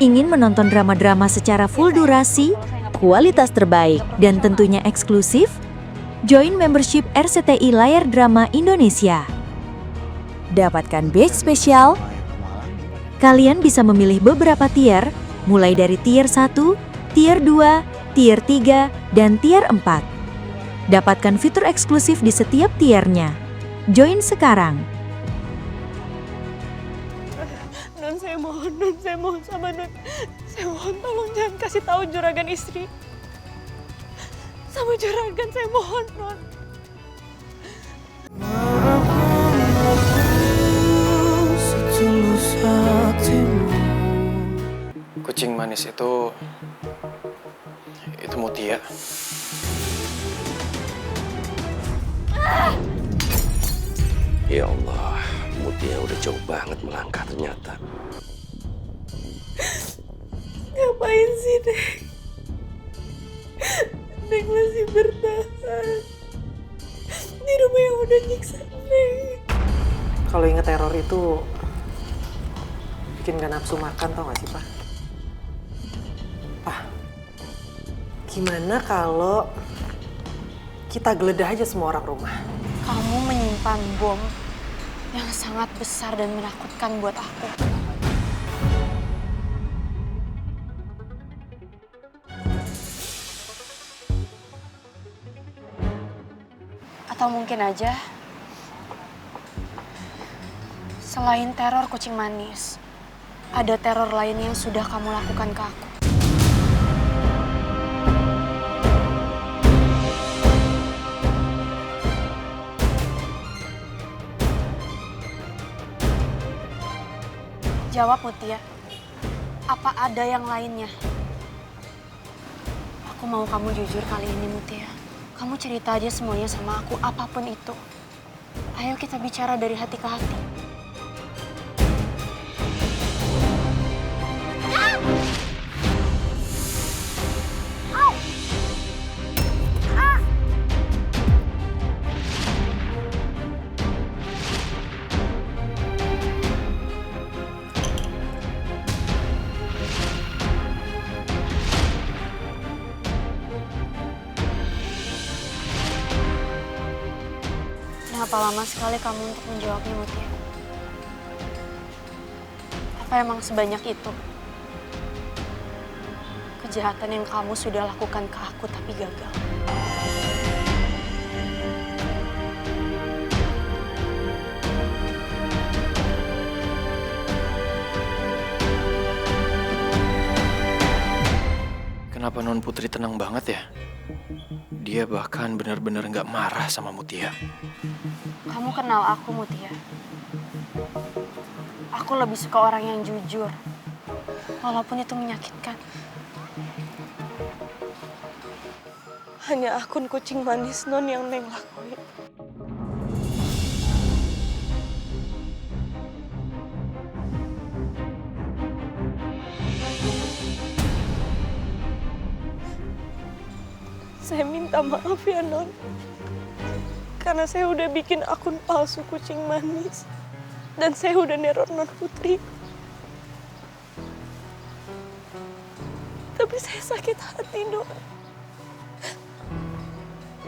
Ingin menonton drama-drama secara full durasi, kualitas terbaik, dan tentunya eksklusif? Join membership RCTI Layar Drama Indonesia. Dapatkan batch spesial. Kalian bisa memilih beberapa tier, mulai dari tier 1, tier 2, tier 3, dan tier 4. Dapatkan fitur eksklusif di setiap tiernya. Join sekarang. Non, saya mohon sama Non. Saya mohon tolong jangan kasih tahu juragan istri. Sama juragan saya mohon, Non. Kucing manis itu Mutia. Ya Allah, Mutia udah jauh banget melangkah ternyata. Ngapain sih, Dek? Dek masih bertahan di rumah yang udah nyiksa Dek. Kalau inget teror itu bikin gak nafsu makan, tau gak sih, Pak? Pak, gimana kalau kita geledah aja semua orang rumah? Kamu menyimpan bom yang sangat besar dan menakutkan buat aku. Atau mungkin aja, selain teror kucing manis, ada teror lain yang sudah kamu lakukan ke aku. Jawab, Mutia. Apa ada yang lainnya? Aku mau kamu jujur kali ini, Mutia. Kamu cerita aja semuanya sama aku, apapun itu. Ayo kita bicara dari hati ke hati. Kenapa lama sekali kamu untuk menjawabnya, Mutia? Apa emang sebanyak itu kejahatan yang kamu sudah lakukan ke aku tapi gagal? Kenapa Non Putri tenang banget ya? Dia bahkan benar-benar nggak marah sama Mutia. Kamu kenal aku, Mutia. Aku lebih suka orang yang jujur, walaupun itu menyakitkan. Hanya akun kucing manis Non yang Neng lakuin. Saya minta maaf ya, Non. Karena saya udah bikin akun palsu kucing manis. Dan saya udah neror Non Putri. Tapi saya sakit hati, Non.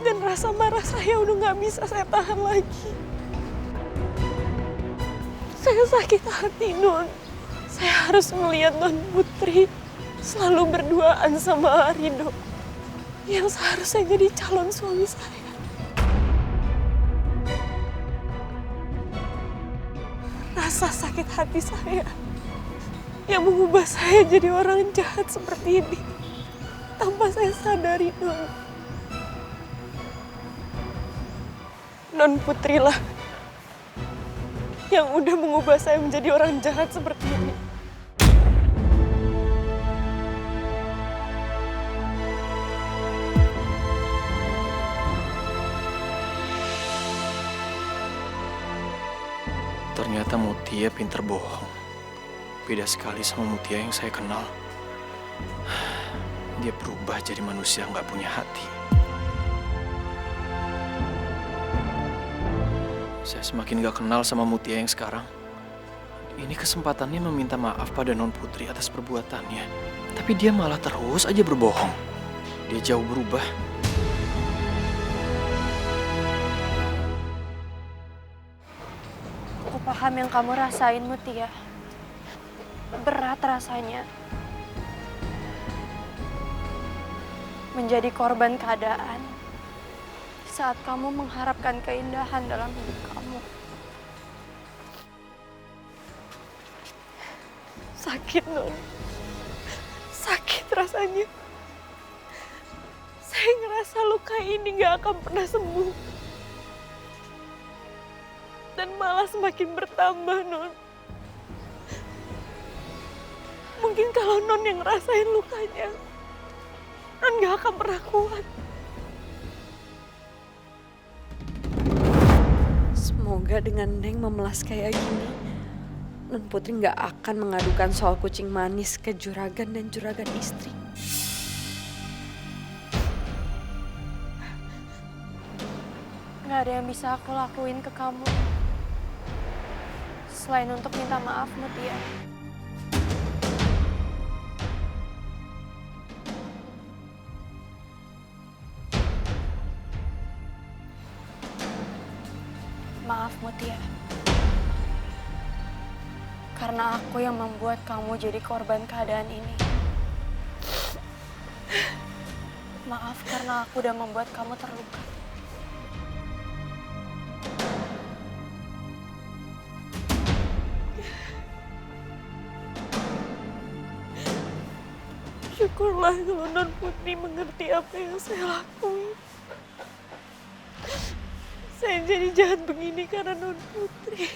Dan rasa marah saya udah gak bisa saya tahan lagi. Saya sakit hati, Non. Saya harus melihat Non Putri selalu berduaan sama Arido, yang seharusnya jadi calon suami saya. Rasa sakit hati saya yang mengubah saya jadi orang jahat seperti ini tanpa saya sadari, Non. Non Putri lah yang udah mengubah saya menjadi orang jahat seperti ini. Ternyata Mutia pinter bohong. Beda sekali sama Mutia yang saya kenal. Dia berubah jadi manusia nggak punya hati. Saya semakin gak kenal sama Mutia yang sekarang. Ini kesempatannya meminta maaf pada Non Putri atas perbuatannya. Tapi dia malah terus aja berbohong. Dia jauh berubah. Aku paham yang kamu rasain, Mutia. Berat rasanya. Menjadi korban keadaan saat kamu mengharapkan keindahan dalam hidup kamu. Sakit, Non. Sakit rasanya. Saya ngerasa luka ini gak akan pernah sembuh. Dan malah semakin bertambah, Non. Mungkin kalau Non yang ngerasain lukanya, Non gak akan pernah kuat. Semoga dengan Neng memelas kayak gini, Non Putri nggak akan mengadukan soal kucing manis ke juragan dan juragan istri. Gak ada yang bisa aku lakuin ke kamu selain untuk minta maaf, Mutia. Maaf, Mutia. Karena aku yang membuat kamu jadi korban keadaan ini. Maaf karena aku udah membuat kamu terluka. Syukurlah kalau Non Putri mengerti apa yang saya lakuin. Saya jadi jahat begini karena Non Putri.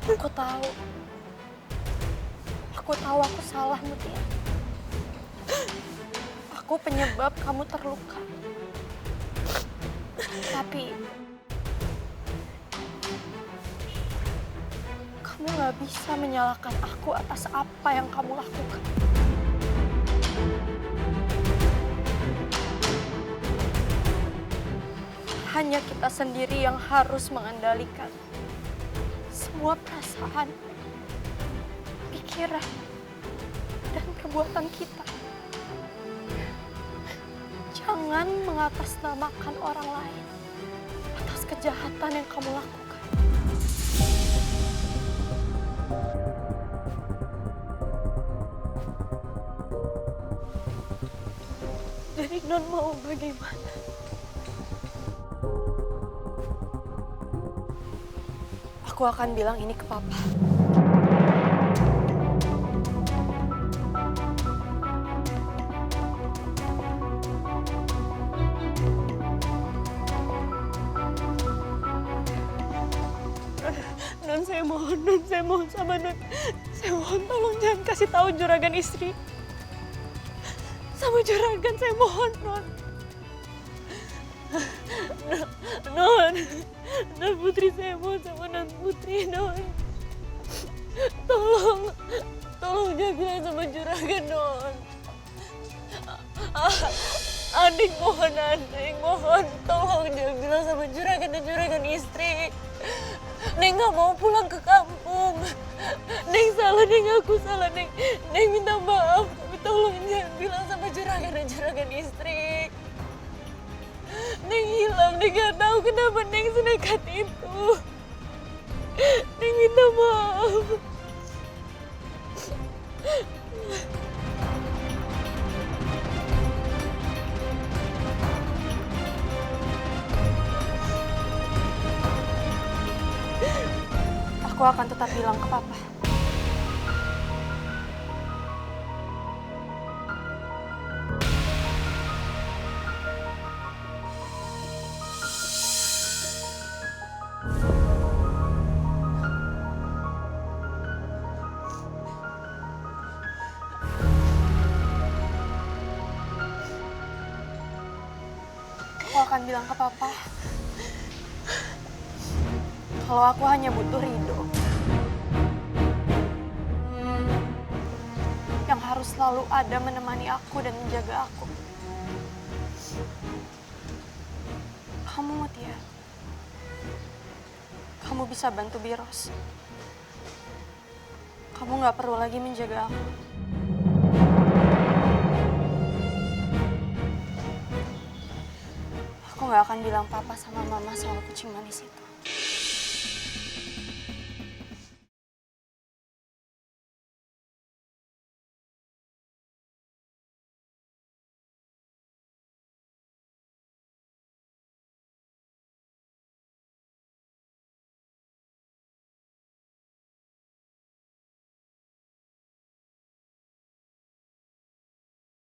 Aku tahu. Aku tahu aku salah, Mutia. Aku penyebab kamu terluka. Tapi kamu gak bisa menyalahkan aku atas apa yang kamu lakukan. Hanya kita sendiri yang harus mengendalikan semua perasaan, pikiran, dan perbuatan kita. Jangan mengatasnamakan orang lain atas kejahatan yang kamu lakukan. Jadi Non mau bagaimana? Aku akan bilang ini ke Papa. Non, saya mohon sama Non. Saya mohon tolong jangan kasih tahu juragan istri. Sama juragan saya mohon, Non. Non Putri, saya mohon sama Non Putri, Non. Tolong jangan bilang sama juragan, Non. Adik mohon, tolong jangan bilang sama juragan dan juragan istri. Neng gak mau pulang ke kampung. Neng salah, Neng aku salah, Neng minta maaf. Tapi tolong jangan bilang sama juragan dan juragan istri. Neng hilang, Neng gak tahu kenapa Neng senekat itu. Neng minta maaf. Aku akan tetap bilang ke Papa. Aku akan bilang ke Papa kalau aku hanya butuh Ridho yang harus selalu ada menemani aku dan menjaga aku. Kamu, Mutia, kamu bisa bantu Biros. Kamu nggak perlu lagi menjaga aku. Aku nggak akan bilang papa sama mama soal kucing manis itu.